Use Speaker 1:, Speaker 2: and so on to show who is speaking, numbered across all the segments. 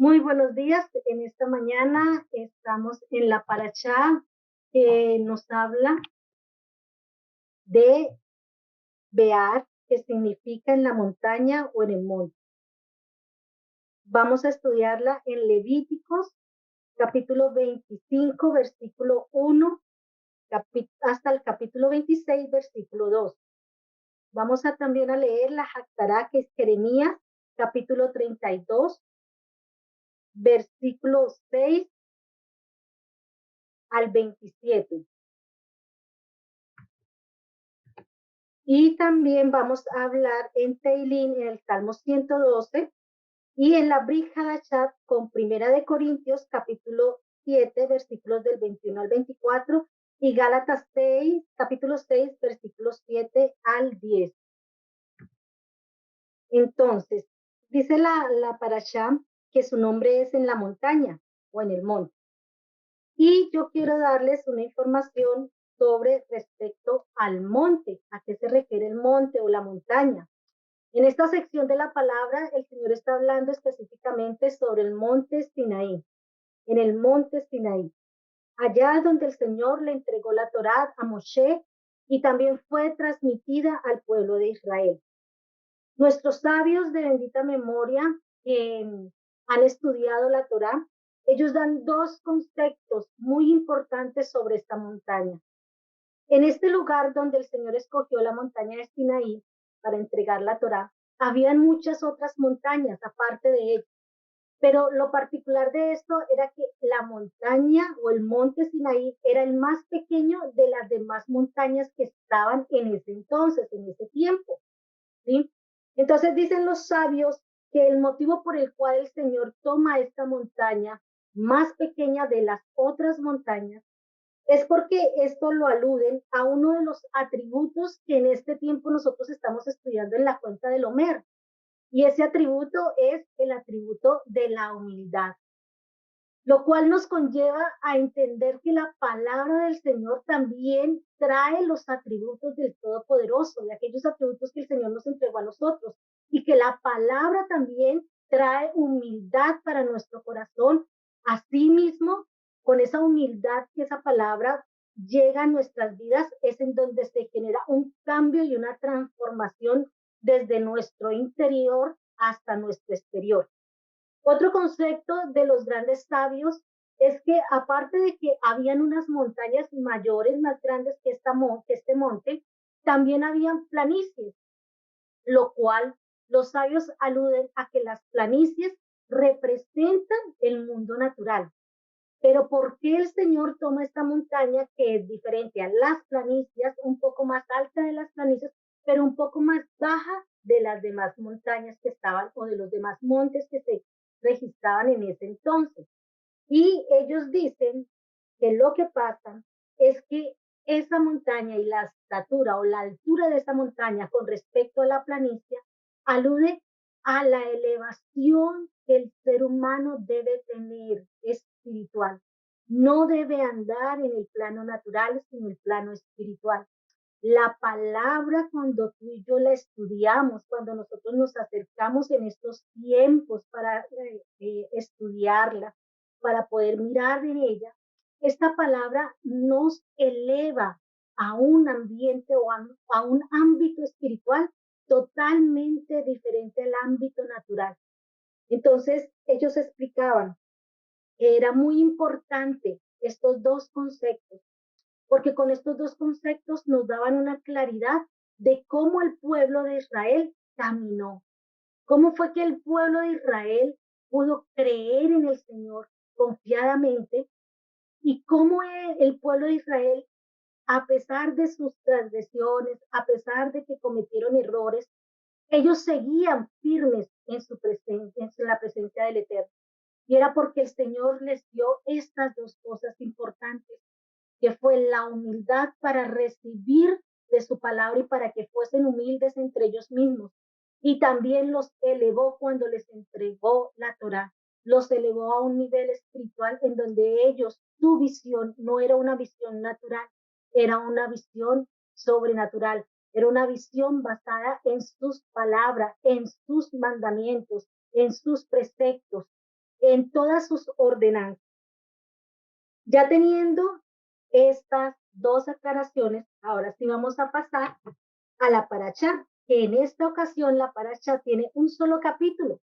Speaker 1: Muy buenos días. En esta mañana estamos en la parashá que nos habla de Bear, que significa en la montaña o en el monte. Vamos a estudiarla en Levíticos, capítulo 25, versículo 1, hasta el capítulo 26, versículo 2. Vamos a también a leer la Haftará, que es Jeremías, capítulo 32, versículo 6 al 27. Y también vamos a hablar en Teilín, en el Salmo 112, y en la Brit Hadashat con Primera de Corintios, capítulo 7, versículos del 21 al 24, y Gálatas 6, capítulo 6, versículos 7 al 10. Entonces, dice la parashá que su nombre es en la montaña o en el monte. Y yo quiero darles una información sobre respecto al monte, a qué se refiere el monte o la montaña. En esta sección de la palabra, el Señor está hablando específicamente sobre el monte Sinaí, en el monte Sinaí, allá donde el Señor le entregó la Torá a Moshe y también fue transmitida al pueblo de Israel. Nuestros sabios de bendita memoria que han estudiado la Torá, ellos dan dos conceptos muy importantes sobre esta montaña. En este lugar donde el Señor escogió la montaña de Sinaí para entregar la Torá, habían muchas otras montañas aparte de ella. Pero lo particular de esto era que la montaña o el monte Sinaí era el más pequeño de las demás montañas que estaban en ese entonces, en ese tiempo. ¿Sí? Entonces dicen los sabios que el motivo por el cual el Señor toma esta montaña más pequeña de las otras montañas es porque esto lo aluden a uno de los atributos que en este tiempo nosotros estamos estudiando en la cuenta del Homer. Y ese atributo es el atributo de la humildad, lo cual nos conlleva a entender que la palabra del Señor también trae los atributos del Todopoderoso, de aquellos atributos que el Señor nos entregó a nosotros, y que la palabra también trae humildad para nuestro corazón. Asimismo, con esa humildad que esa palabra llega a nuestras vidas, es en donde se genera un cambio y una transformación desde nuestro interior hasta nuestro exterior. Otro concepto de los grandes sabios es que aparte de que habían unas montañas mayores, más grandes que este monte, también habían planicies, lo cual los sabios aluden a que las planicies representan el mundo natural. Pero ¿por qué el Señor toma esta montaña que es diferente a las planicias, un poco más alta de las planicias, pero un poco más baja de las demás montañas que estaban o de los demás montes que se registraban en ese entonces? Y ellos dicen que lo que pasa es que esa montaña y la estatura o la altura de esa montaña con respecto a la planicie alude a la elevación que el ser humano debe tener espiritual. No debe andar en el plano natural, sino en el plano espiritual. La palabra, cuando tú y yo la estudiamos, cuando nosotros nos acercamos en estos tiempos para estudiarla, para poder mirar en ella, esta palabra nos eleva a un ambiente o a un ámbito espiritual totalmente diferente al ámbito natural. Entonces, ellos explicaban que era muy importante estos dos conceptos, porque con estos dos conceptos nos daban una claridad de cómo el pueblo de Israel caminó, cómo fue que el pueblo de Israel pudo creer en el Señor confiadamente y cómo el pueblo de Israel, a pesar de sus transgresiones, a pesar de que cometieron errores, ellos seguían firmes en su presencia, en la presencia del Eterno. Y era porque el Señor les dio estas dos cosas importantes, que fue la humildad para recibir de su palabra y para que fuesen humildes entre ellos mismos. Y también los elevó cuando les entregó la Torá. Los elevó a un nivel espiritual en donde ellos, su visión no era una visión natural, era una visión sobrenatural, era una visión basada en sus palabras, en sus mandamientos, en sus preceptos, en todas sus ordenanzas. Ya teniendo estas dos aclaraciones, ahora sí vamos a pasar a la parashá, que en esta ocasión la parashá tiene un solo capítulo.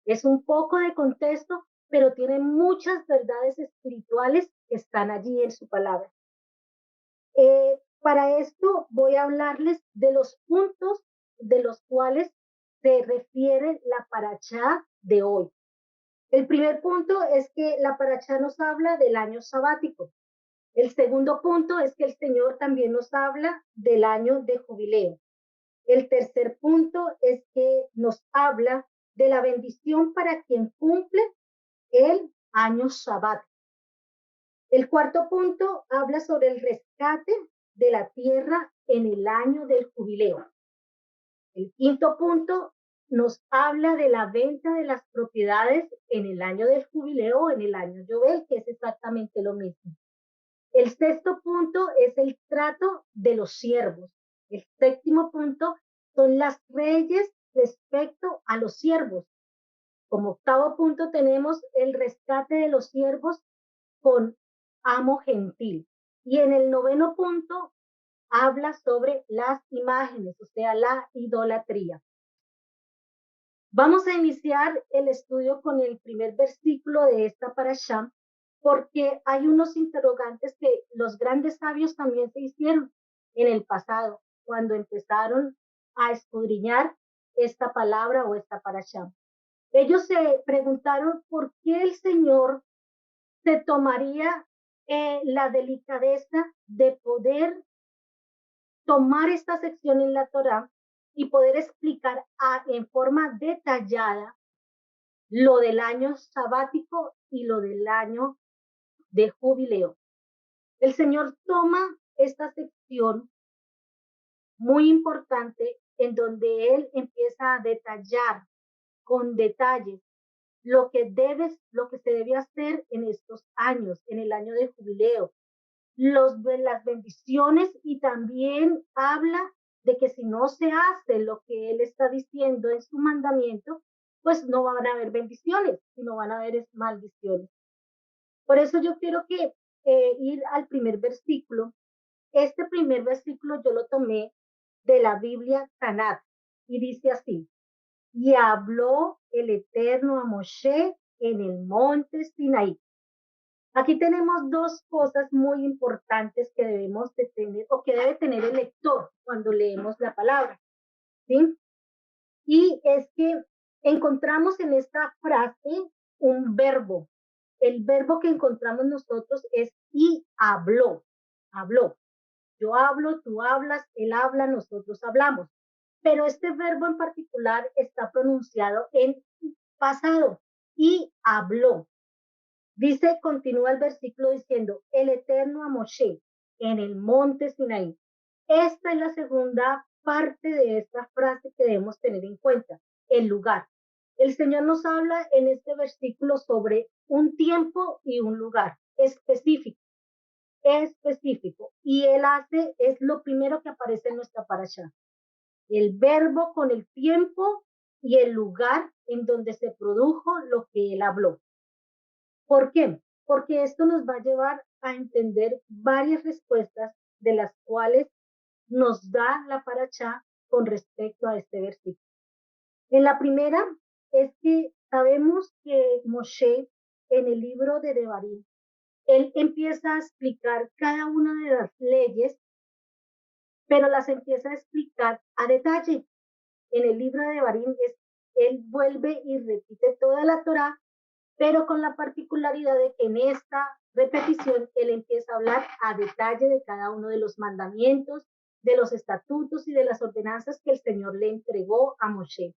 Speaker 1: Es un poco de contexto, pero tiene muchas verdades espirituales que están allí en su palabra. Para esto voy a hablarles de los puntos de los cuales se refiere la parashá de hoy. El primer punto es que la parashá nos habla del año sabático. El segundo punto es que el Señor también nos habla del año de jubileo. El tercer punto es que nos habla de la bendición para quien cumple el año sabático. El cuarto punto habla sobre el rescate de la tierra en el año del jubileo. El quinto punto nos habla de la venta de las propiedades en el año del jubileo, en el año Yobel, que es exactamente lo mismo. El sexto punto es el trato de los siervos. El séptimo punto son las leyes respecto a los siervos. Como octavo punto tenemos el rescate de los siervos con amo gentil. Y en el noveno punto habla sobre las imágenes, o sea, la idolatría. Vamos a iniciar el estudio con el primer versículo de esta parashá, porque hay unos interrogantes que los grandes sabios también se hicieron en el pasado, cuando empezaron a escudriñar esta palabra o esta parashá. Ellos se preguntaron por qué el Señor se tomaría la delicadeza de poder tomar esta sección en la Torá y poder explicar en forma detallada lo del año sabático y lo del año de jubileo. El Señor toma esta sección muy importante en donde Él empieza a detallar con detalles lo que se debe hacer en estos años, en el año de jubileo, las bendiciones, y también habla de que si no se hace lo que Él está diciendo en su mandamiento, pues no van a haber bendiciones, sino van a haber maldiciones. Por eso yo quiero ir al primer versículo. Este primer versículo yo lo tomé de la Biblia Tanat y dice así: y habló el Eterno a Moshe en el monte Sinaí. Aquí tenemos dos cosas muy importantes que debemos de tener, o que debe tener el lector cuando leemos la palabra, ¿sí? Y es que encontramos en esta frase un verbo. El verbo que encontramos nosotros es y habló, habló. Yo hablo, tú hablas, él habla, nosotros hablamos. Pero este verbo en particular está pronunciado en pasado, y habló. Dice, continúa el versículo diciendo, el Eterno a Moshe en el monte Sinaí. Esta es la segunda parte de esta frase que debemos tener en cuenta, el lugar. El Señor nos habla en este versículo sobre un tiempo y un lugar específico, y Él es lo primero que aparece en nuestra parashá. El verbo con el tiempo y el lugar en donde se produjo lo que Él habló. ¿Por qué? Porque esto nos va a llevar a entender varias respuestas de las cuales nos da la parashá con respecto a este versículo. En la primera es que sabemos que Moshe, en el libro de Devarim, él empieza a explicar cada una de las leyes, pero las empieza a explicar a detalle. En el libro de Devarim él vuelve y repite toda la Torá, pero con la particularidad de que en esta repetición él empieza a hablar a detalle de cada uno de los mandamientos, de los estatutos y de las ordenanzas que el Señor le entregó a Moshe.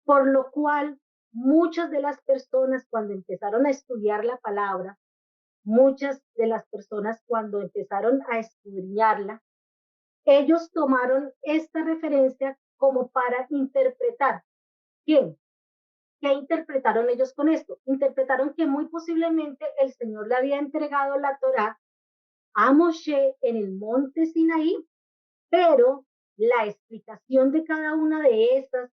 Speaker 1: Por lo cual, muchas de las personas cuando empezaron a estudiar la palabra, muchas de las personas cuando empezaron a escudriñarla, ellos tomaron esta referencia como para interpretar. ¿Quién? ¿Qué interpretaron ellos con esto? Interpretaron que muy posiblemente el Señor le había entregado la Torá a Moshe en el monte Sinaí, pero la explicación de cada una de estas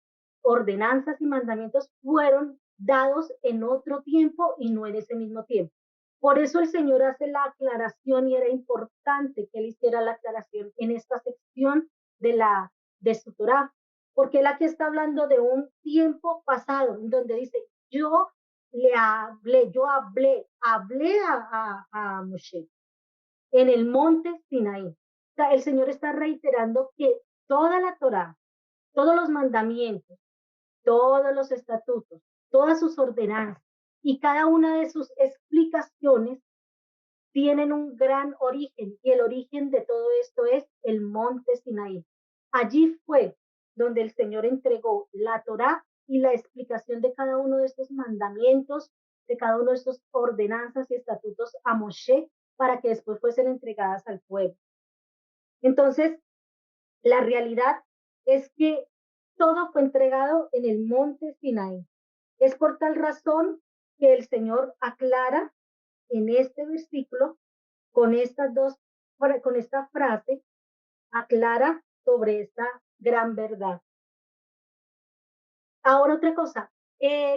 Speaker 1: ordenanzas y mandamientos fueron dados en otro tiempo y no en ese mismo tiempo. Por eso el Señor hace la aclaración y era importante que él hiciera la aclaración en esta sección de su Torá, porque él aquí está hablando de un tiempo pasado, donde dice, hablé a Moshe en el monte Sinaí. O sea, el Señor está reiterando que toda la Torá, todos los mandamientos, todos los estatutos, todas sus ordenanzas y cada una de sus explicaciones tienen un gran origen y el origen de todo esto es el monte Sinaí. Allí fue donde el Señor entregó la Torá y la explicación de cada uno de estos mandamientos, de cada uno de estos ordenanzas y estatutos a Moshe para que después fuesen entregadas al pueblo. Entonces, la realidad es que todo fue entregado en el monte Sinaí. Es por tal razón que el Señor aclara en este versículo, con con esta frase, aclara sobre esta gran verdad. Ahora otra cosa,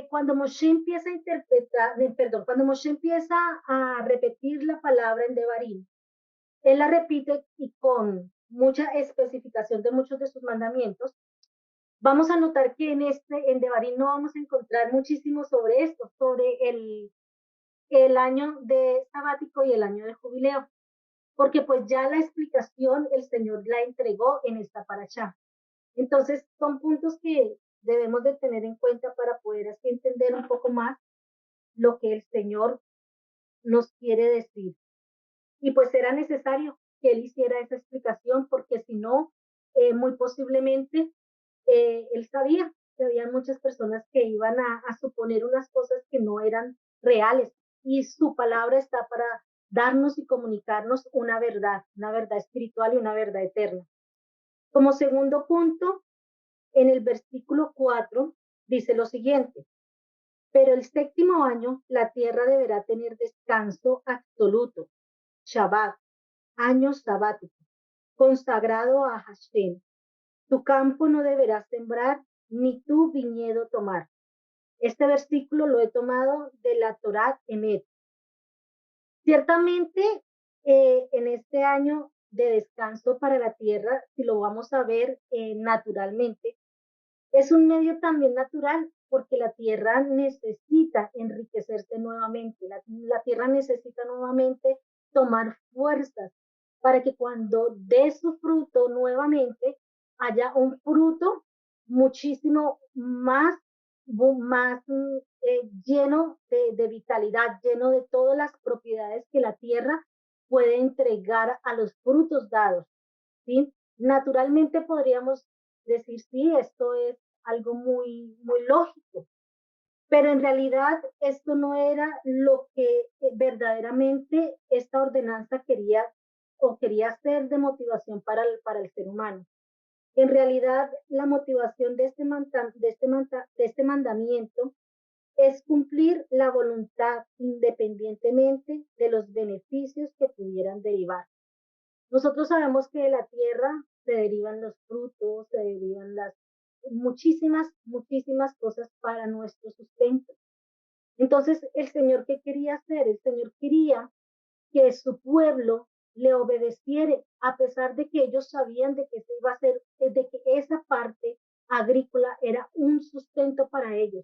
Speaker 1: cuando Moshe empieza a cuando Moshe empieza a repetir la palabra en Devarim, él la repite y con mucha especificación de muchos de sus mandamientos. Vamos a notar que en Devarim no vamos a encontrar muchísimo sobre esto, sobre el año de sabático y el año de jubileo, porque pues ya la explicación el Señor la entregó en esta parashá. Entonces son puntos que debemos de tener en cuenta para poder así entender un poco más lo que el Señor nos quiere decir. Y pues era necesario que él hiciera esa explicación porque si no, muy posiblemente él sabía que había muchas personas que iban a suponer unas cosas que no eran reales y su palabra está para darnos y comunicarnos una verdad espiritual y una verdad eterna. Como segundo punto, en el versículo 4 dice lo siguiente, pero el séptimo año la tierra deberá tener descanso absoluto, Shabbat, año sabático, consagrado a Hashem. Tu campo no deberás sembrar, ni tu viñedo tomar. Este versículo lo he tomado de la Torá Emet. Ciertamente, en este año de descanso para la tierra, si lo vamos a ver naturalmente, es un medio también natural porque la tierra necesita enriquecerse nuevamente, la tierra necesita nuevamente tomar fuerzas para que cuando dé su fruto nuevamente haya un fruto muchísimo más lleno de vitalidad, lleno de todas las propiedades que la tierra puede entregar a los frutos dados. ¿Sí? Naturalmente podríamos decir, sí, esto es algo muy lógico, pero en realidad esto no era lo que verdaderamente esta ordenanza quería o quería ser de motivación para el ser humano. En realidad, la motivación de este mandamiento es cumplir la voluntad independientemente de los beneficios que pudieran derivar. Nosotros sabemos que de la tierra se derivan los frutos, se derivan las muchísimas cosas para nuestro sustento. Entonces, el Señor, ¿qué quería hacer? El Señor quería que su pueblo le obedeciera, a pesar de que ellos sabían de que se iba a hacer, de que esa parte agrícola era un sustento para ellos.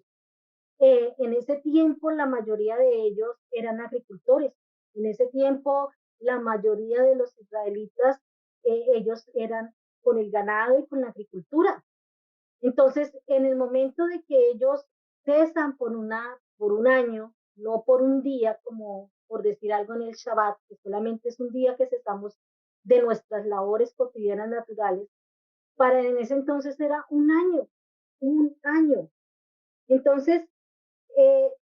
Speaker 1: En ese tiempo, la mayoría de ellos eran agricultores. En ese tiempo, la mayoría de los israelitas, ellos eran con el ganado y con la agricultura. Entonces, en el momento de que ellos cesan por un año, no por un día, como por decir algo en el Shabbat, que solamente es un día que cesamos de nuestras labores cotidianas naturales, para en ese entonces era un año. Entonces,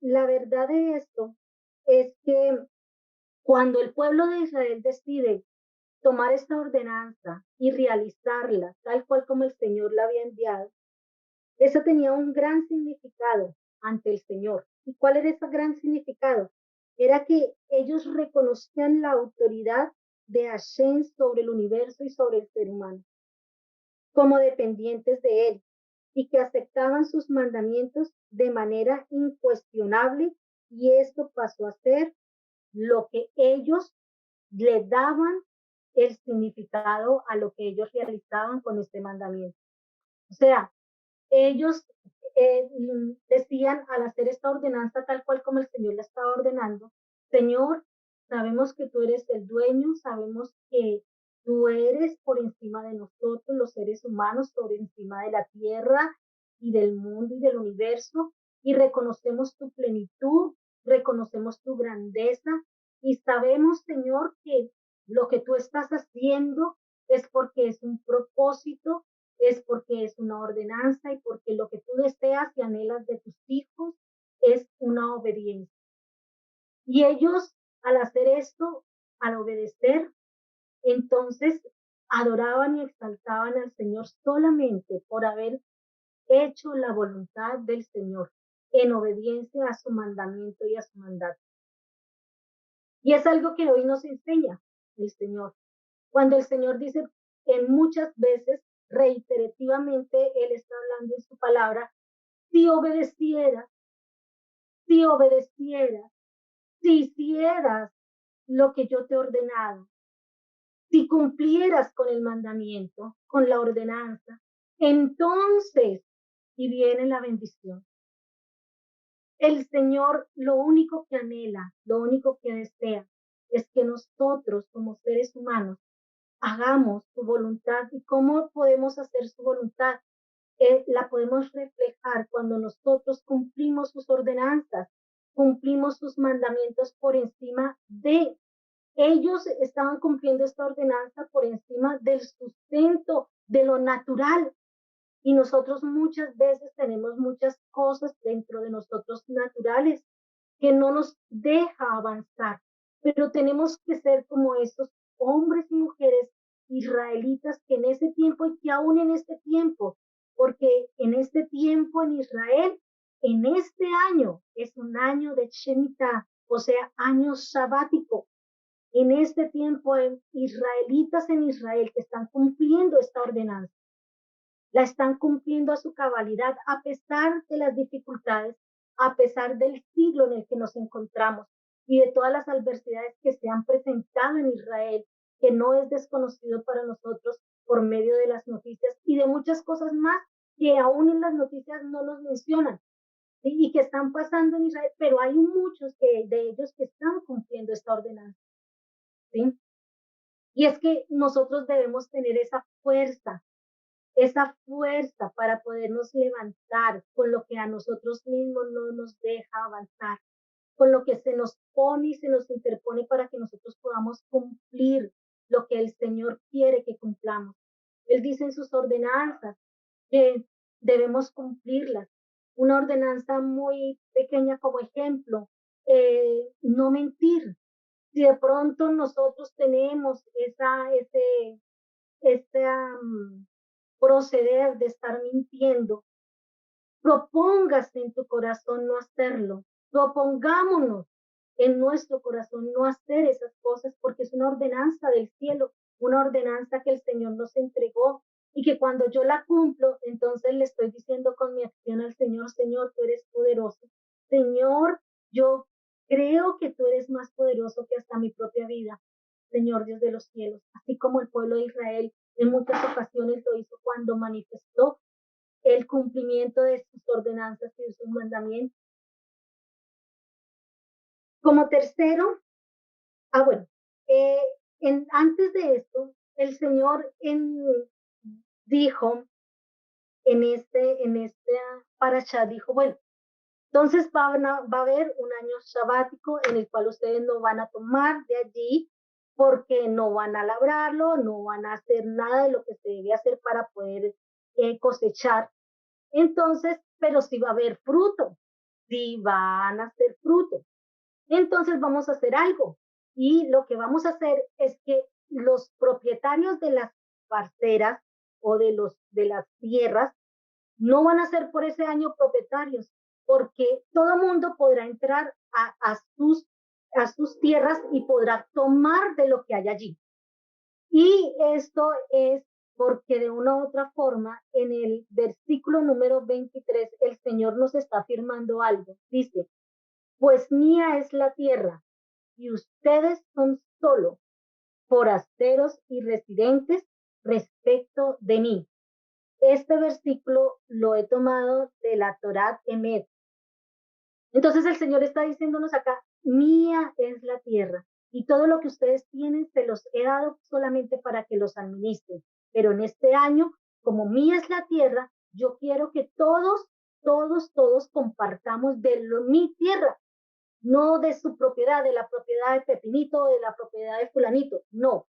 Speaker 1: la verdad de esto es que cuando el pueblo de Israel decide tomar esta ordenanza y realizarla tal cual como el Señor la había enviado, eso tenía un gran significado ante el Señor. ¿Y cuál era ese gran significado? Era que ellos reconocían la autoridad de Hashem sobre el universo y sobre el ser humano, como dependientes de él. y que aceptaban sus mandamientos de manera incuestionable, y esto pasó a ser lo que ellos le daban el significado a lo que ellos realizaban con este mandamiento. O sea, ellos decían al hacer esta ordenanza tal cual como el Señor la estaba ordenando, Señor, sabemos que tú eres el dueño, sabemos que tú eres por encima de nosotros, los seres humanos, por encima de la tierra y del mundo y del universo, y reconocemos tu plenitud, reconocemos tu grandeza, y sabemos, Señor, que lo que tú estás haciendo es porque es un propósito, es porque es una ordenanza y porque lo que tú deseas y anhelas de tus hijos es una obediencia. Y ellos, al hacer esto, al obedecer, entonces adoraban y exaltaban al Señor solamente por haber hecho la voluntad del Señor en obediencia a su mandamiento y a su mandato. Y es algo que hoy nos enseña el Señor. Cuando el Señor dice en muchas veces, reiterativamente, Él está hablando en su palabra, si obedecieras, si obedecieras, si hicieras lo que yo te he ordenado, si cumplieras con el mandamiento, con la ordenanza, entonces, y viene la bendición. El Señor lo único que anhela, lo único que desea, es que nosotros como seres humanos hagamos su voluntad. ¿Y cómo podemos hacer su voluntad? La podemos reflejar cuando nosotros cumplimos sus ordenanzas, cumplimos sus mandamientos por encima de ellos. Estaban cumpliendo esta ordenanza por encima del sustento, de lo natural. Y nosotros muchas veces tenemos muchas cosas dentro de nosotros naturales que no nos deja avanzar, pero tenemos que ser como esos hombres y mujeres israelitas que en ese tiempo y que aún en este tiempo, porque en este tiempo en Israel, en este año, es un año de Shemitah, o sea, año sabático. En este tiempo, hay israelitas en Israel que están cumpliendo esta ordenanza, la están cumpliendo a su cabalidad a pesar de las dificultades, a pesar del siglo en el que nos encontramos y de todas las adversidades que se han presentado en Israel, que no es desconocido para nosotros por medio de las noticias y de muchas cosas más que aún en las noticias no nos mencionan, ¿sí? Y que están pasando en Israel, pero hay muchos de ellos que están cumpliendo esta ordenanza, ¿sí? Y es que nosotros debemos tener esa fuerza para podernos levantar con lo que a nosotros mismos no nos deja avanzar, con lo que se nos pone y se nos interpone para que nosotros podamos cumplir lo que el Señor quiere que cumplamos. Él dice en sus ordenanzas que debemos cumplirlas. Una ordenanza muy pequeña como ejemplo, no mentir. Si de pronto nosotros tenemos ese proceder de estar mintiendo, propóngase en tu corazón no hacerlo. Propongámonos en nuestro corazón no hacer esas cosas porque es una ordenanza del cielo, una ordenanza que el Señor nos entregó y que cuando yo la cumplo, entonces le estoy diciendo con mi acción al Señor, Señor, tú eres poderoso. Señor, yo creo que tú eres más poderoso que hasta mi propia vida, Señor Dios de los cielos, así como el pueblo de Israel en muchas ocasiones lo hizo cuando manifestó el cumplimiento de sus ordenanzas y de sus mandamientos. Como tercero, bueno, eh, antes de esto, el Señor dijo en este parashá, dijo, bueno, entonces va a haber un año sabático en el cual ustedes no van a tomar de allí porque no van a labrarlo, no van a hacer nada de lo que se debe hacer para poder cosechar. Entonces, pero sí va a haber fruto, sí van a hacer fruto. Entonces vamos a hacer algo. Y lo que vamos a hacer es que los propietarios de las parceras o de las tierras no van a ser por ese año propietarios, porque todo mundo podrá entrar a sus tierras y podrá tomar de lo que hay allí. Y esto es porque de una u otra forma, en el versículo número 23, el Señor nos está afirmando algo. Dice, pues mía es la tierra y ustedes son solo forasteros y residentes respecto de mí. Este versículo lo he tomado de la Torá Emet. Entonces el Señor está diciéndonos acá, mía es la tierra y todo lo que ustedes tienen se los he dado solamente para que los administren. Pero en este año, como mía es la tierra, yo quiero que todos compartamos mi tierra, no de su propiedad, de la propiedad de Pepinito, de la propiedad de fulanito, no,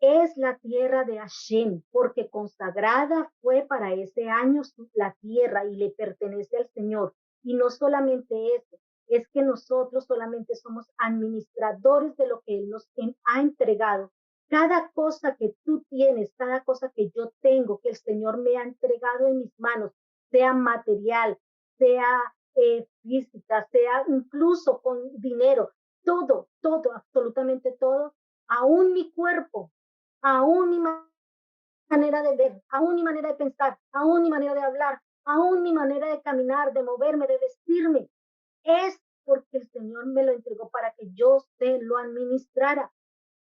Speaker 1: es la tierra de Hashem, porque consagrada fue para ese año la tierra y le pertenece al Señor. Y no solamente eso, es que nosotros solamente somos administradores de lo que Él nos ha entregado. Cada cosa que tú tienes, cada cosa que yo tengo, que el Señor me ha entregado en mis manos, sea material, sea física, sea incluso con dinero, todo, absolutamente todo, aún mi cuerpo, aún mi manera de ver, aún mi manera de pensar, aún mi manera de hablar, aún mi manera de caminar, de moverme, de vestirme, es porque el Señor me lo entregó para que yo se lo administrara.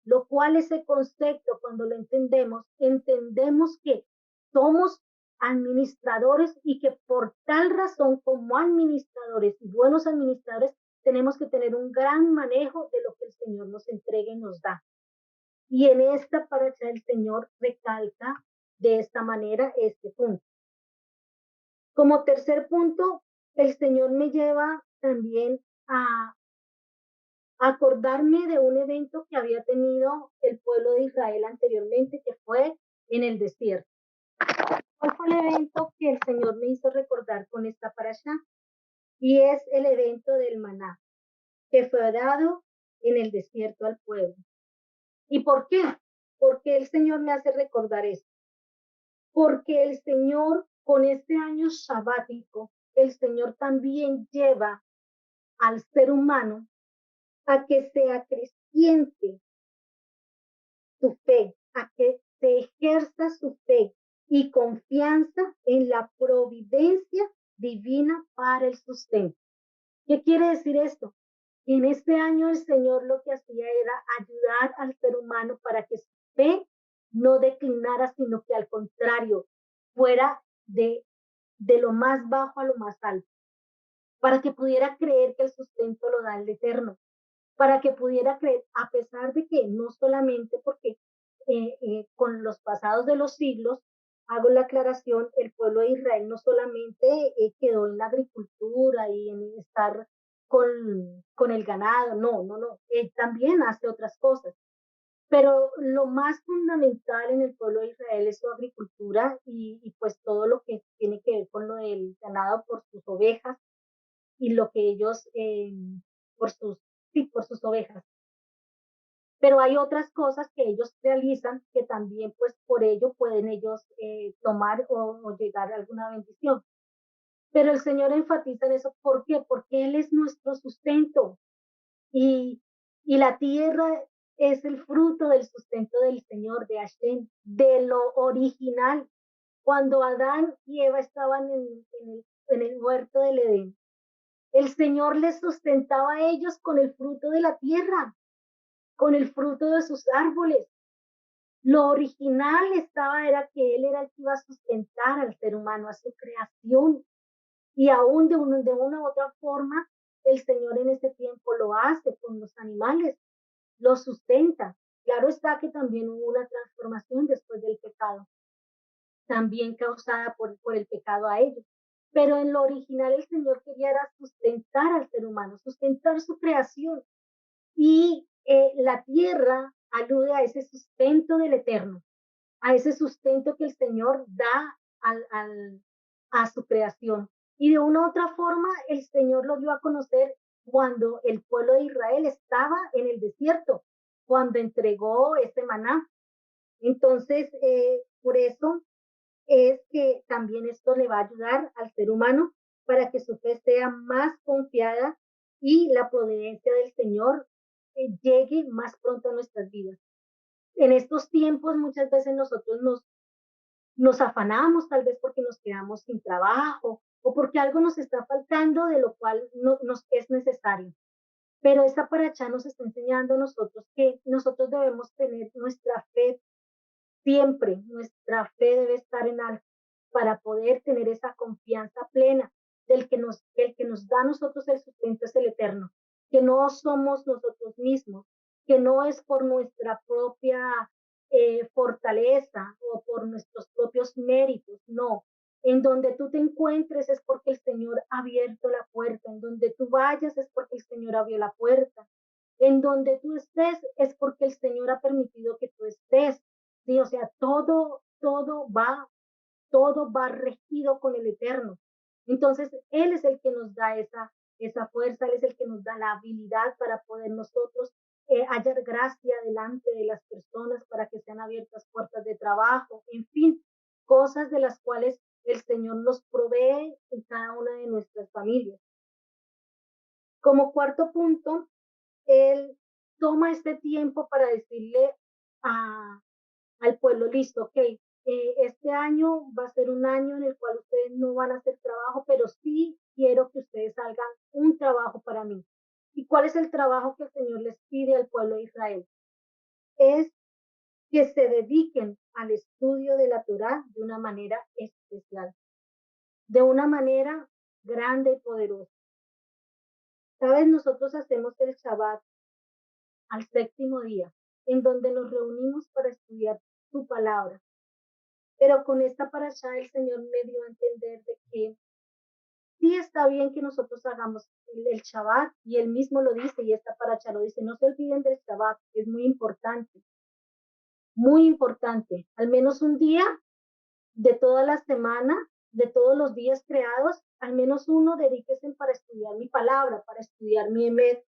Speaker 1: Lo cual ese concepto, cuando lo entendemos, entendemos que somos administradores y que por tal razón, como administradores y buenos administradores, tenemos que tener un gran manejo de lo que el Señor nos entrega y nos da. Y en esta paracha el Señor recalca de esta manera este punto. Como tercer punto, el Señor me lleva también a acordarme de un evento que había tenido el pueblo de Israel anteriormente, que fue en el desierto. ¿Cuál fue el evento que el Señor me hizo recordar con esta parasha? Y es el evento del maná, que fue dado en el desierto al pueblo. ¿Y por qué? Porque el Señor me hace recordar esto. Porque el Señor, con este año sabático, el Señor también lleva al ser humano a que sea creciente su fe, a que se ejerza su fe y confianza en la providencia divina para el sustento. ¿Qué quiere decir esto? Que en este año el Señor lo que hacía era ayudar al ser humano para que su fe no declinara, sino que al contrario, fuera de lo más bajo a lo más alto, para que pudiera creer que el sustento lo da el Eterno, para que pudiera creer, a pesar de que no solamente porque con los pasados de los siglos, hago la aclaración, el pueblo de Israel no solamente quedó en la agricultura y en estar con el ganado, no, él también hace otras cosas. Pero lo más fundamental en el pueblo de Israel es su agricultura y pues todo lo que tiene que ver con lo del ganado por sus ovejas y lo que ellos, por sus, sí, por sus ovejas. Pero hay otras cosas que ellos realizan que también pues por ello pueden ellos tomar o llegar a alguna bendición. Pero el Señor enfatiza en eso. ¿Por qué? Porque Él es nuestro sustento y, y la tierra es el fruto del sustento del Señor, de Hashem, de lo original. Cuando Adán y Eva estaban en el huerto del Edén, el Señor les sustentaba a ellos con el fruto de la tierra, con el fruto de sus árboles. Lo original era que Él era el que iba a sustentar al ser humano, a su creación. Y aún de una u otra forma, el Señor en ese tiempo lo hace con los animales, los sustenta. Claro está que también hubo una transformación después del pecado, también causada por el pecado a ellos. Pero en lo original el Señor quería era sustentar al ser humano, sustentar su creación. Y la tierra alude a ese sustento del Eterno, a ese sustento que el Señor da a su creación. Y de una u otra forma, el Señor lo dio a conocer cuando el pueblo de Israel estaba en el desierto, cuando entregó ese maná. Entonces, por eso es que también esto le va a ayudar al ser humano para que su fe sea más confiada y la providencia del Señor llegue más pronto a nuestras vidas. En estos tiempos muchas veces nosotros nos afanamos tal vez porque nos quedamos sin trabajo o porque algo nos está faltando de lo cual no, nos es necesario. Pero esta paracha nos está enseñando a nosotros que nosotros debemos tener nuestra fe siempre, nuestra fe debe estar en alto para poder tener esa confianza plena el que nos da a nosotros el sustento es el eterno, que no somos nosotros mismos, que no es por nuestra propia fortaleza o por nuestros propios méritos, no. En donde tú te encuentres es porque el Señor ha abierto la puerta, en donde tú vayas es porque el Señor abrió la puerta, en donde tú estés es porque el Señor ha permitido que tú estés. Sí, o sea, todo va regido con el Eterno. Entonces, Él es el que nos da esa fuerza, Él es el que nos da la habilidad para poder nosotros hallar gracia delante de las personas, para que sean abiertas puertas de trabajo, en fin, cosas de las cuales el Señor nos provee en cada una de nuestras familias. Como cuarto punto, Él toma este tiempo para decirle a, al pueblo, listo, ok, este año va a ser un año en el cual ustedes no van a hacer trabajo, pero sí quiero que ustedes hagan un trabajo para mí. ¿Y cuál es el trabajo que el Señor les pide al pueblo de Israel? Es que se dediquen al estudio de la Torá de una manera especial, de una manera grande y poderosa. ¿Sabes? Nosotros hacemos el Shabbat al séptimo día, en donde nos reunimos para estudiar tu palabra. Pero con esta parasha el Señor me dio a entender de que sí está bien que nosotros hagamos el Shabbat, y él mismo lo dice, y esta parasha lo dice, no se olviden del Shabbat, es muy importante, al menos un día de toda la semana, de todos los días creados, al menos uno dedíquese para estudiar mi palabra, para estudiar mi emet.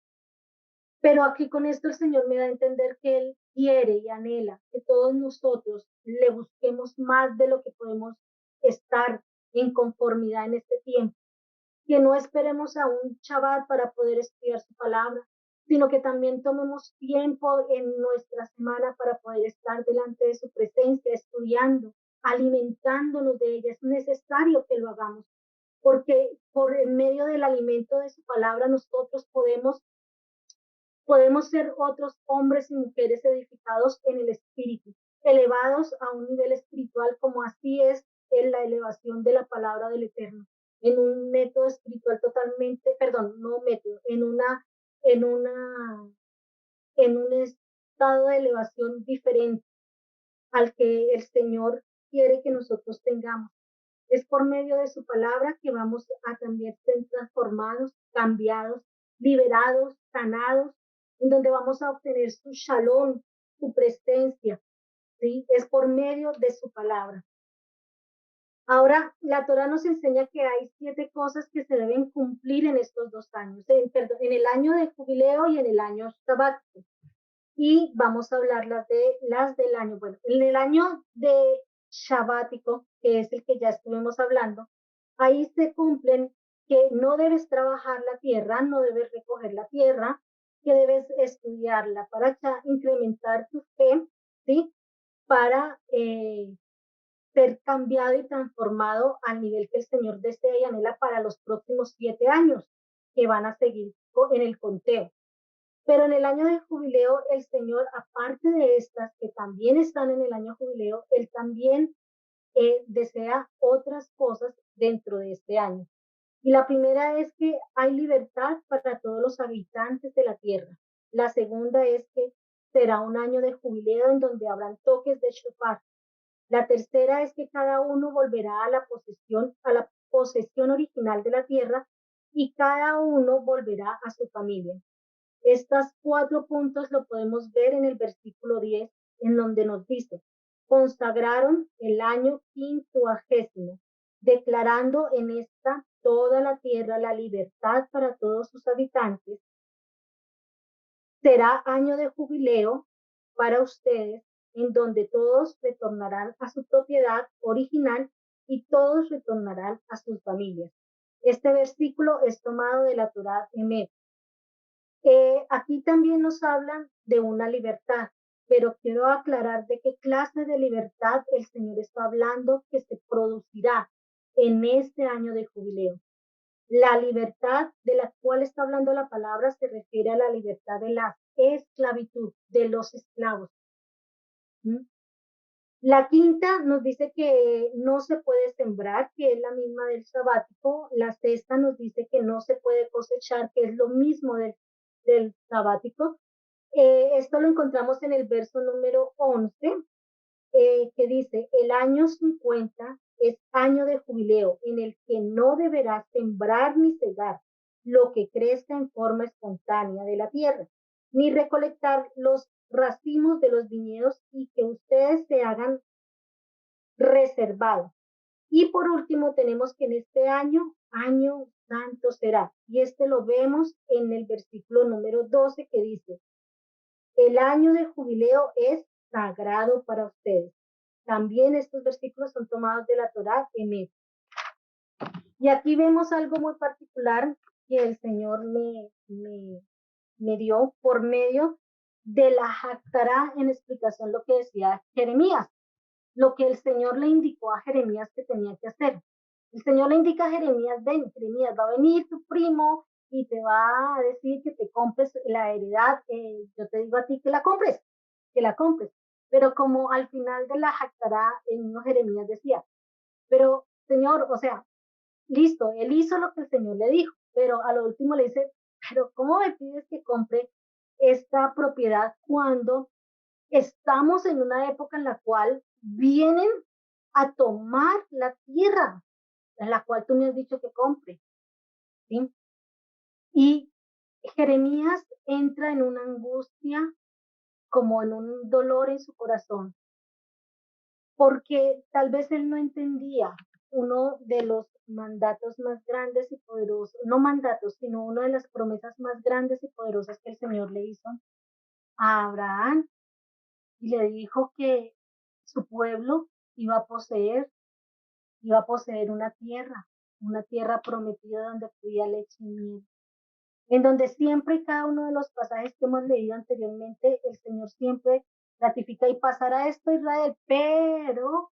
Speaker 1: Pero aquí con esto el Señor me da a entender que Él quiere y anhela que todos nosotros le busquemos más de lo que podemos estar en conformidad en este tiempo. Que no esperemos a un Shabbat para poder estudiar su palabra, sino que también tomemos tiempo en nuestra semana para poder estar delante de su presencia, estudiando, alimentándonos de ella. Es necesario que lo hagamos, porque por el medio del alimento de su palabra nosotros podemos ser otros hombres y mujeres edificados en el espíritu, elevados a un nivel espiritual, como así es en la elevación de la palabra del Eterno, en un método espiritual totalmente, perdón, no método, en una, en un estado de elevación diferente al que el Señor quiere que nosotros tengamos. Es por medio de su palabra que vamos a también ser transformados, cambiados, liberados, sanados, en donde vamos a obtener su shalom, su presencia, ¿sí? Es por medio de su palabra. Ahora, la Torah nos enseña que hay 7 cosas que se deben cumplir en estos 2 años, en el año de jubileo y en el año sabático. Y vamos a hablar las del año, bueno, en el año de sabático, que es el que ya estuvimos hablando, ahí se cumplen que no debes trabajar la tierra, no debes recoger la tierra, que debes estudiarla para incrementar tu fe, ¿sí? Para ser cambiado y transformado al nivel que el Señor desea y anhela para los próximos 7 años que van a seguir en el conteo. Pero en el año de jubileo, el Señor, aparte de estas que también están en el año jubileo, Él también desea otras cosas dentro de este año. Y la primera es que hay libertad para todos los habitantes de la tierra. La segunda es que será un año de jubileo en donde habrán toques de shofar. La tercera es que cada uno volverá a la posesión original de la tierra, y cada uno volverá a su familia. Estos 4 puntos lo podemos ver en el versículo 10, en donde nos dice, consagraron el año 50º, declarando en esta toda la tierra la libertad para todos sus habitantes. Será año de jubileo para ustedes, en donde todos retornarán a su propiedad original y todos retornarán a sus familias. Este versículo es tomado de la Torá Emet. Aquí también nos hablan de una libertad. pero quiero aclarar de qué clase de libertad el Señor está hablando que se producirá en este año de jubileo. La libertad de la cual está hablando la palabra se refiere a la libertad de la esclavitud, de los esclavos. ¿Mm? La quinta nos dice que no se puede sembrar, que es la misma del sabático. La sexta nos dice que no se puede cosechar, que es lo mismo del sabático. Esto lo encontramos en el verso número 11, que dice, el año 50 es año de jubileo en el que no deberás sembrar ni cegar lo que crezca en forma espontánea de la tierra, ni recolectar los racimos de los viñedos y que ustedes se hagan reservados. Y por último tenemos que en este año santo será. Y este lo vemos en el versículo número 12 que dice, el año de jubileo es sagrado para ustedes. También estos versículos son tomados de la Torá Emet. Y aquí vemos algo muy particular que el Señor me dio por medio de la Haftará en explicación lo que decía Jeremías, lo que el Señor le indicó a Jeremías que tenía que hacer. El Señor le indica a Jeremías, ven, Jeremías, va a venir tu primo y te va a decir que te compres la heredad, yo te digo a ti que la compres. Pero como al final de la Haftará, el mismo Jeremías decía, pero Señor, o sea, listo, él hizo lo que el Señor le dijo, pero a lo último le dice, pero ¿cómo me pides que compre esta propiedad cuando estamos en una época en la cual vienen a tomar la tierra, en la cual tú me has dicho que compre? ¿Sí? Y Jeremías entra en una angustia, como en un dolor en su corazón, porque tal vez él no entendía uno de los mandatos más grandes y poderosos, no mandatos, sino una de las promesas más grandes y poderosas que el Señor le hizo a Abraham, y le dijo que su pueblo iba a poseer una tierra prometida donde fluía leche y miel, en donde siempre y cada uno de los pasajes que hemos leído anteriormente, el Señor siempre ratifica y pasará esto Israel, pero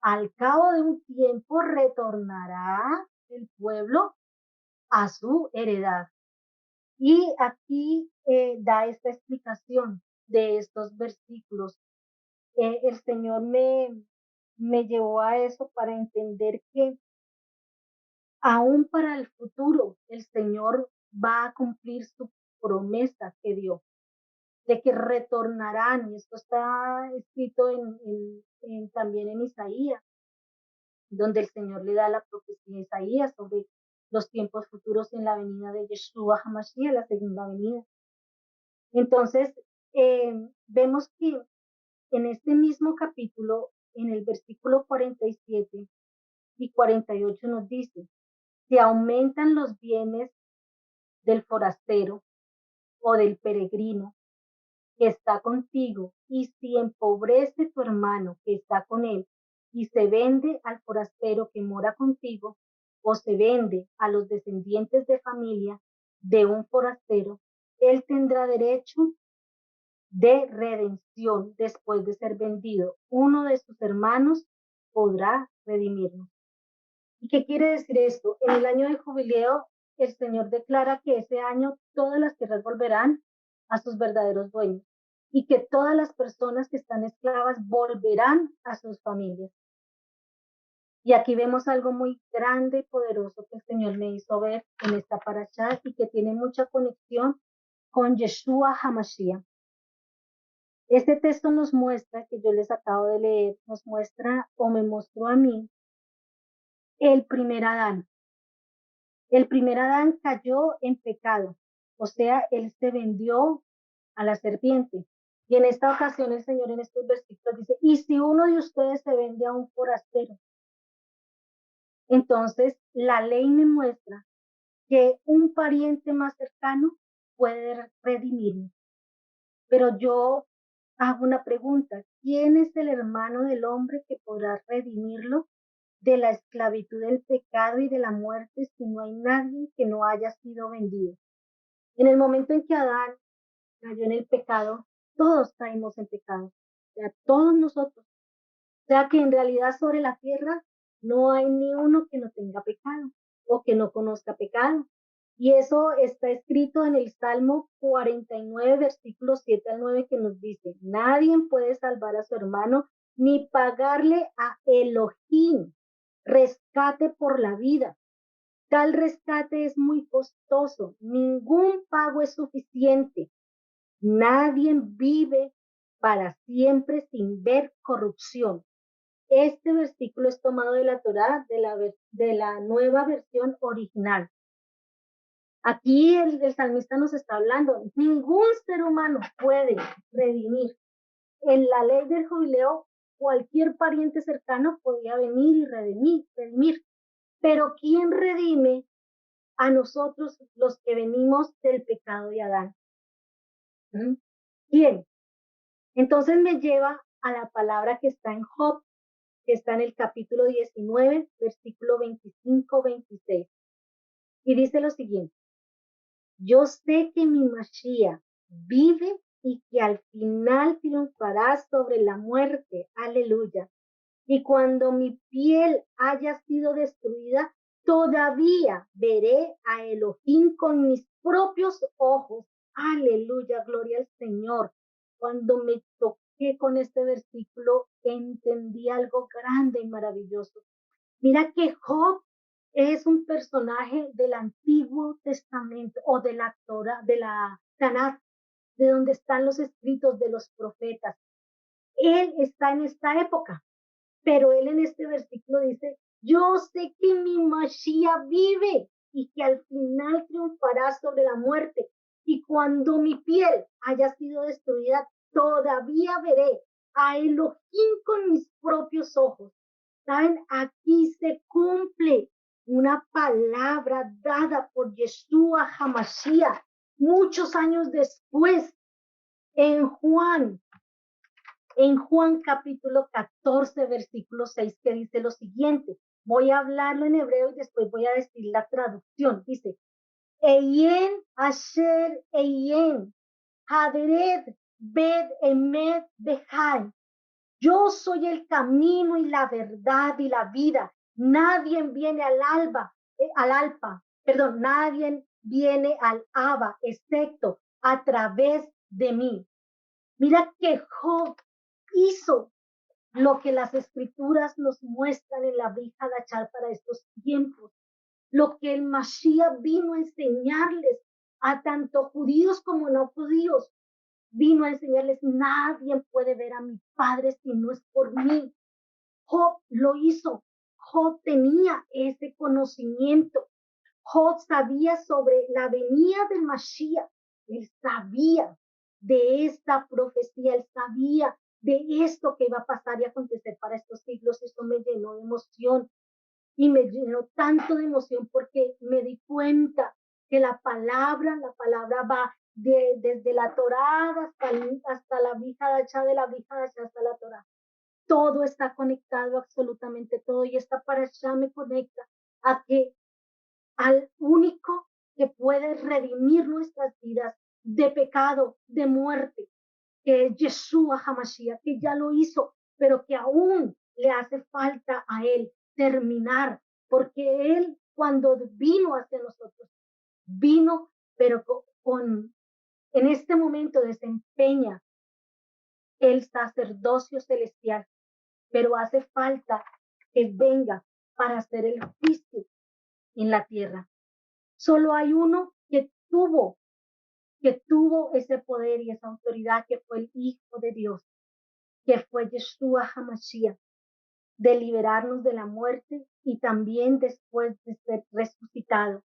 Speaker 1: al cabo de un tiempo retornará el pueblo a su heredad. Y aquí da esta explicación de estos versículos. El Señor me llevó a eso para entender que aún para el futuro el Señor va a cumplir su promesa que dio, de que retornarán, y esto está escrito también en Isaías, donde el Señor le da la profecía a Isaías sobre los tiempos futuros en la venida de Yeshua HaMashiach, la segunda venida. Entonces, vemos que en este mismo capítulo, en el versículo 47 y 48 nos dice, si aumentan los bienes del forastero o del peregrino que está contigo, y si empobrece tu hermano que está con él, y se vende al forastero que mora contigo, o se vende a los descendientes de familia de un forastero, él tendrá derecho de redención después de ser vendido. Uno de sus hermanos podrá redimirlo. ¿Y qué quiere decir esto? En el año de jubileo, el Señor declara que ese año todas las tierras volverán a sus verdaderos dueños y que todas las personas que están esclavas volverán a sus familias. Y aquí vemos algo muy grande y poderoso que el Señor me hizo ver en esta parashá y que tiene mucha conexión con Yeshua HaMashiach. Este texto nos muestra, que yo les acabo de leer, nos muestra o me mostró a mí el primer Adán. El primer Adán cayó en pecado, o sea, él se vendió a la serpiente. Y en esta ocasión el Señor en estos versículos dice, y si uno de ustedes se vende a un forastero, entonces la ley me muestra que un pariente más cercano puede redimirme. Pero yo hago una pregunta, ¿quién es el hermano del hombre que podrá redimirlo de la esclavitud del pecado y de la muerte si no hay nadie que no haya sido vendido? En el momento en que Adán cayó en el pecado, todos caímos en pecado, o sea, todos nosotros. O sea que en realidad sobre la tierra no hay ni uno que no tenga pecado o que no conozca pecado. Y eso está escrito en el Salmo 49, versículos 7 al 9, que nos dice, nadie puede salvar a su hermano ni pagarle a Elohim rescate por la vida. Tal rescate es muy costoso, ningún pago es suficiente. Nadie vive para siempre sin ver corrupción. Este versículo es tomado de la Torá, de la nueva versión original. Aquí el salmista nos está hablando, ningún ser humano puede redimir. En la ley del jubileo, cualquier pariente cercano podía venir y redimir. Pero ¿quién redime a nosotros los que venimos del pecado de Adán? ¿Mm? ¿Quién? Entonces me lleva a la palabra que está en Job, que está en el capítulo 19, versículo 25-26. Y dice lo siguiente, yo sé que mi Mashiach vive y que al final triunfará sobre la muerte. Aleluya. Y cuando mi piel haya sido destruida, todavía veré a Elohim con mis propios ojos. Aleluya, gloria al Señor. Cuando me toqué con este versículo, entendí algo grande y maravilloso. Mira que Job es un personaje del Antiguo Testamento o de la Torah, de la Tanakh, de donde están los escritos de los profetas. Él está en esta época, pero él en este versículo dice, yo sé que mi Mashiach vive y que al final triunfará sobre la muerte. Y cuando mi piel haya sido destruida, todavía veré a Elohim con mis propios ojos. ¿Saben? Aquí se cumple una palabra dada por Yeshua HaMashiach muchos años después en Juan capítulo 14, versículo 6, que dice lo siguiente. Voy a hablarlo en hebreo y después voy a decir la traducción. Dice, Eyen asher eyen, haderet bed emet behai. Yo soy el camino y la verdad y la vida. Nadie viene nadie viene al Abba, excepto a través de mí. Mira que Job hizo lo que las escrituras nos muestran en la Brija Dachar para estos tiempos, lo que el Mashiach vino a enseñarles a tanto judíos como no judíos, vino a enseñarles, nadie puede ver a mi Padre si no es por mí. Job lo hizo, Job tenía ese conocimiento, Job sabía sobre la venida del Mashiach, él sabía de esta profecía, él sabía de esto que iba a pasar y acontecer para estos siglos. Esto me llenó de emoción y me llenó tanto de emoción porque me di cuenta que la palabra va desde la Torá hasta la Brija Dachá, de la Brija Dachá hasta la Torá. Todo está conectado, absolutamente todo, y esta parasha me conecta a que al único que puede redimir nuestras vidas de pecado, de muerte, que es Yeshua HaMashiach, que ya lo hizo, pero que aún le hace falta a él terminar, porque él cuando vino hacia nosotros, vino, pero en este momento desempeña el sacerdocio celestial, pero hace falta que venga para hacer el juicio en la tierra. Solo hay uno que tuvo ese poder y esa autoridad, que fue el Hijo de Dios, que fue Yeshua HaMashiach, de liberarnos de la muerte y también después de ser resucitado,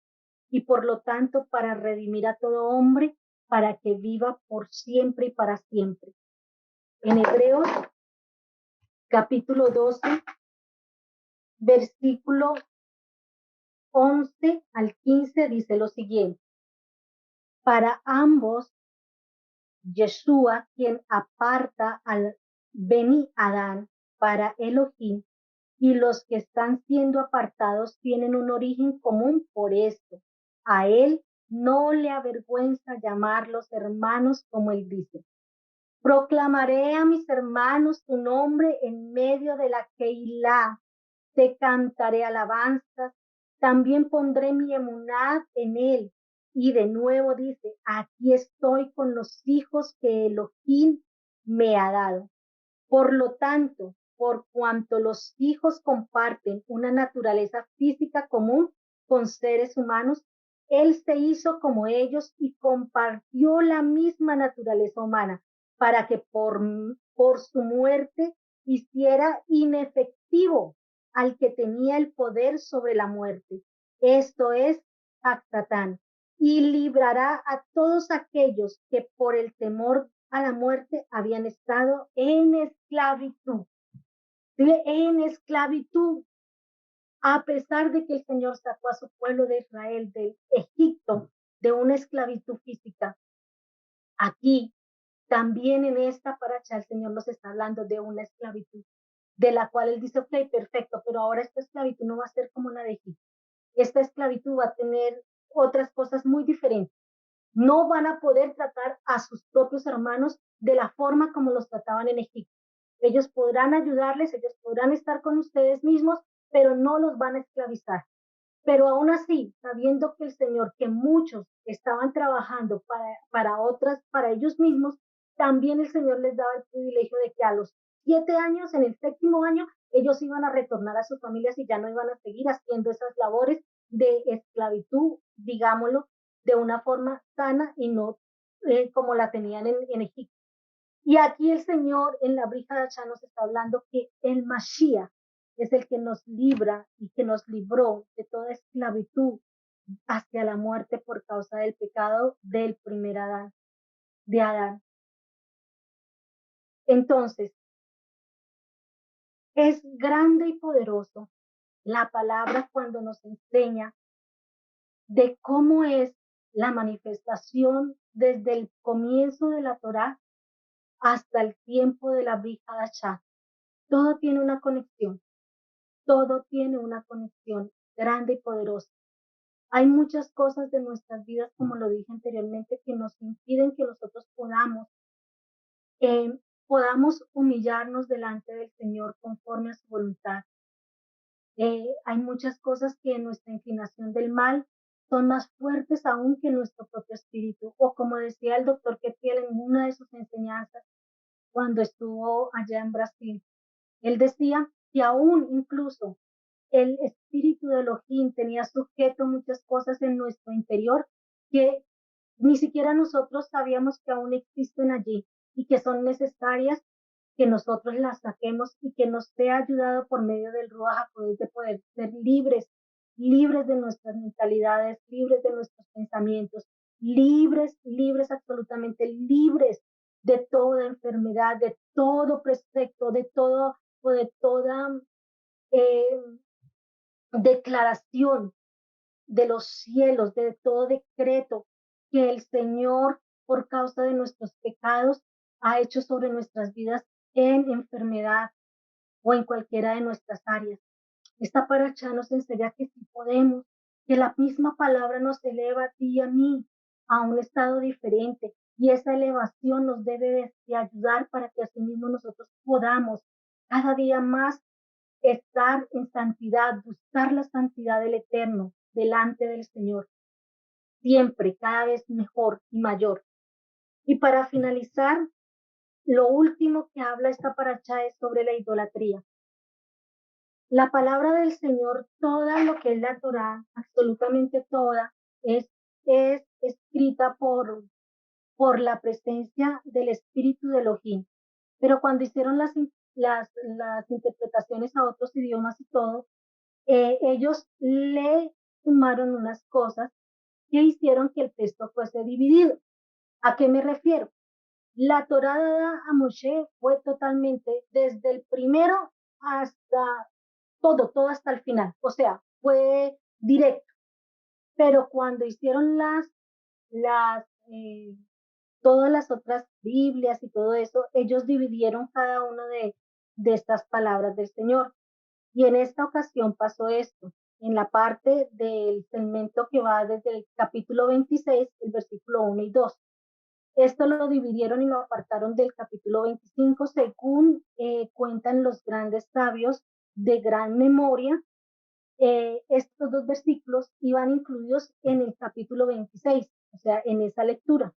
Speaker 1: y por lo tanto para redimir a todo hombre, para que viva por siempre y para siempre. En Hebreos capítulo 12, versículo 11 al 15 dice lo siguiente. Para ambos, Yeshua, quien aparta al Beni Adán para Elohim, y los que están siendo apartados tienen un origen común por esto. A él no le avergüenza llamarlos hermanos, como él dice. Proclamaré a mis hermanos tu nombre en medio de la Keilah. Te cantaré alabanzas. También pondré mi emuná en él. Y de nuevo dice, aquí estoy con los hijos que Elohim me ha dado. Por lo tanto, por cuanto los hijos comparten una naturaleza física común con seres humanos, él se hizo como ellos y compartió la misma naturaleza humana para que por su muerte hiciera inefectivo al que tenía el poder sobre la muerte. Esto es Hactatán, y librará a todos aquellos que por el temor a la muerte habían estado en esclavitud. En esclavitud, a pesar de que el Señor sacó a su pueblo de Israel de Egipto de una esclavitud física. Aquí, también en esta paracha, el Señor nos está hablando de una esclavitud, de la cual Él dice, ok, perfecto, pero ahora esta esclavitud no va a ser como la de Egipto. Esta esclavitud va a tener otras cosas muy diferentes. No van a poder tratar a sus propios hermanos de la forma como los trataban en Egipto. Ellos podrán ayudarles, ellos podrán estar con ustedes mismos, pero no los van a esclavizar. Pero aún así, sabiendo que el Señor, que muchos estaban trabajando para ellos mismos, también el Señor les daba el privilegio de que a los 7 años, en el séptimo año, ellos iban a retornar a sus familias y ya no iban a seguir haciendo esas labores de esclavitud, digámoslo, de una forma sana y no como la tenían en Egipto. Y aquí el Señor en la Brija de Achá nos está hablando que el Mashiach es el que nos libra y que nos libró de toda esclavitud hacia la muerte por causa del pecado del primer Adán, de Adán. Entonces, es grande y poderoso la palabra cuando nos enseña de cómo es la manifestación desde el comienzo de la Torá hasta el tiempo de la Brija de Achá. Todo tiene una conexión. Todo tiene una conexión grande y poderosa. Hay muchas cosas de nuestras vidas, como lo dije anteriormente, que nos impiden que nosotros podamos humillarnos delante del Señor conforme a su voluntad. Hay muchas cosas que en nuestra inclinación del mal son más fuertes aún que nuestro propio espíritu. O como decía el doctor Ketiel en una de sus enseñanzas cuando estuvo allá en Brasil, él decía que aún incluso el espíritu de Elohim tenía sujeto muchas cosas en nuestro interior que ni siquiera nosotros sabíamos que aún existen allí y que son necesarias que nosotros las saquemos y que nos sea ayudado por medio del Ruach de poder ser libres, libres de nuestras mentalidades, libres de nuestros pensamientos, libres, libres, absolutamente libres de toda enfermedad, de todo precepto, de todo o de toda eh, declaración de los cielos, de todo decreto que el Señor, por causa de nuestros pecados, ha hecho sobre nuestras vidas en enfermedad o en cualquiera de nuestras áreas. Esta paracha nos enseña que si podemos, que la misma palabra nos eleva a ti y a mí a un estado diferente, y esa elevación nos debe de ayudar para que asimismo nosotros podamos cada día más estar en santidad, buscar la santidad del Eterno delante del Señor, siempre, cada vez mejor y mayor. Y para finalizar, lo último que habla esta paracha es sobre la idolatría. La palabra del Señor, toda lo que es la Torá, absolutamente toda, es escrita por la presencia del Espíritu de Elohim. Pero cuando hicieron las interpretaciones a otros idiomas y todo, ellos le sumaron unas cosas que hicieron que el texto fuese dividido. ¿A qué me refiero? La Torá dada a Moshe fue totalmente desde el primero hasta todo hasta el final. O sea, fue directo. Pero cuando hicieron las, todas las otras Biblias y todo eso, ellos dividieron cada una de estas palabras del Señor. Y en esta ocasión pasó esto, en la parte del segmento que va desde el capítulo 26, el versículo 1 y 2. Esto lo dividieron y lo apartaron del capítulo 25, según cuentan los grandes sabios de gran memoria. Estos dos versículos iban incluidos en el capítulo 26, o sea, en esa lectura.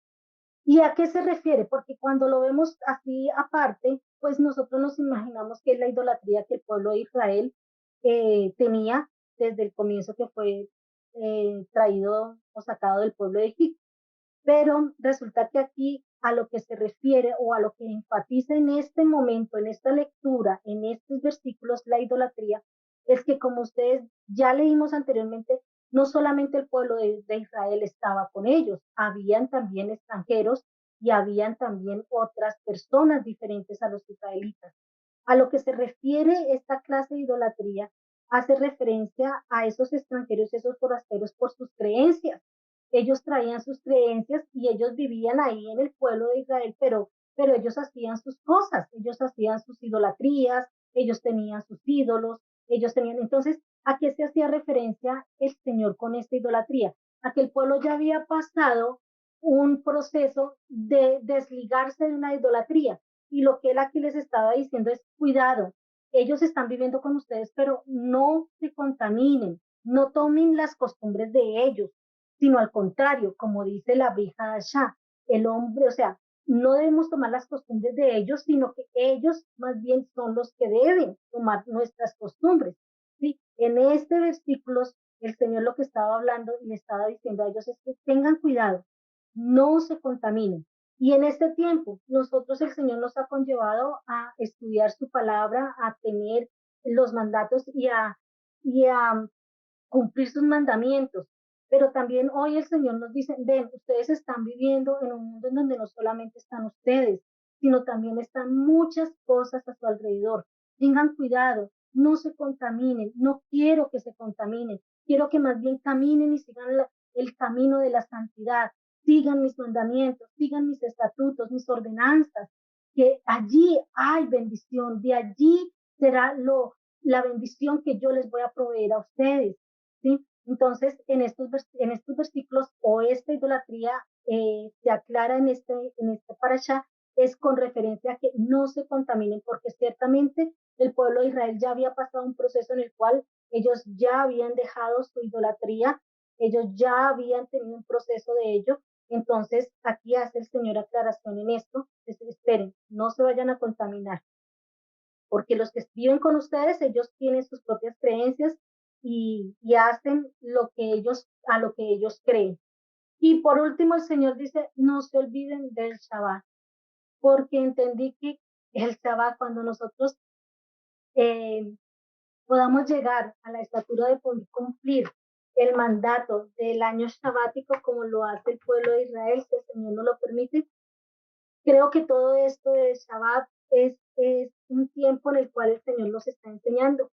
Speaker 1: ¿Y a qué se refiere? Porque cuando lo vemos así aparte, pues nosotros nos imaginamos que es la idolatría que el pueblo de Israel tenía desde el comienzo que fue traído o sacado del pueblo de Egipto. Pero resulta que aquí a lo que se refiere o a lo que enfatiza en este momento, en esta lectura, en estos versículos, la idolatría, es que como ustedes ya leímos anteriormente, no solamente el pueblo de Israel estaba con ellos, habían también extranjeros y habían también otras personas diferentes a los israelitas. A lo que se refiere esta clase de idolatría hace referencia a esos extranjeros, esos forasteros por sus creencias. Ellos traían sus creencias y ellos vivían ahí en el pueblo de Israel, pero ellos hacían sus cosas, ellos hacían sus idolatrías, ellos tenían sus ídolos, ellos tenían. Entonces, ¿a qué se hacía referencia el Señor con esta idolatría? A que el pueblo ya había pasado un proceso de desligarse de una idolatría. Y lo que él aquí les estaba diciendo es, cuidado, ellos están viviendo con ustedes, pero no se contaminen, no tomen las costumbres de ellos, sino al contrario, como dice la Brija Shah, el hombre, o sea, no debemos tomar las costumbres de ellos, sino que ellos más bien son los que deben tomar nuestras costumbres. ¿Sí? En este versículo, el Señor lo que estaba hablando y le estaba diciendo a ellos es que tengan cuidado, no se contaminen. Y en este tiempo, nosotros el Señor nos ha conllevado a estudiar su palabra, a tener los mandatos y a cumplir sus mandamientos. Pero también hoy el Señor nos dice, ven, ustedes están viviendo en un mundo en donde no solamente están ustedes, sino también están muchas cosas a su alrededor. Tengan cuidado, no se contaminen, no quiero que se contaminen, quiero que más bien caminen y sigan el camino de la santidad, sigan mis mandamientos, sigan mis estatutos, mis ordenanzas, que allí hay bendición, de allí será la bendición que yo les voy a proveer a ustedes. ¿Sí? Entonces, en estos versículos o esta idolatría se aclara en este parasha, es con referencia a que no se contaminen, porque ciertamente el pueblo de Israel ya había pasado un proceso en el cual ellos ya habían dejado su idolatría, ellos ya habían tenido un proceso de ello. Entonces, aquí hace el Señor aclaración en esto. Esperen, no se vayan a contaminar, porque los que viven con ustedes, ellos tienen sus propias creencias y hacen a lo que ellos creen. Y por último, el Señor dice, no se olviden del Shabbat, porque entendí que el Shabbat, cuando nosotros eh, podamos llegar a la estatura de poder cumplir el mandato del año sabático como lo hace el pueblo de Israel, si el Señor no lo permite, creo que todo esto de Shabbat es un tiempo en el cual el Señor nos está enseñando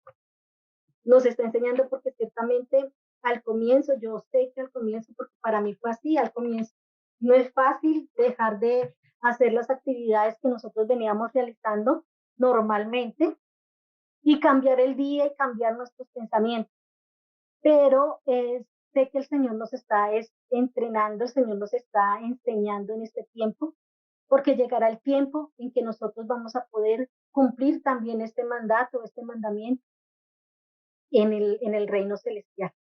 Speaker 1: porque ciertamente al comienzo, yo sé que al comienzo, porque para mí fue así, al comienzo no es fácil dejar de hacer las actividades que nosotros veníamos realizando normalmente y cambiar el día y cambiar nuestros pensamientos, pero sé que el Señor nos está entrenando, el Señor nos está enseñando en este tiempo, porque llegará el tiempo en que nosotros vamos a poder cumplir también este mandato, este mandamiento en el reino celestial.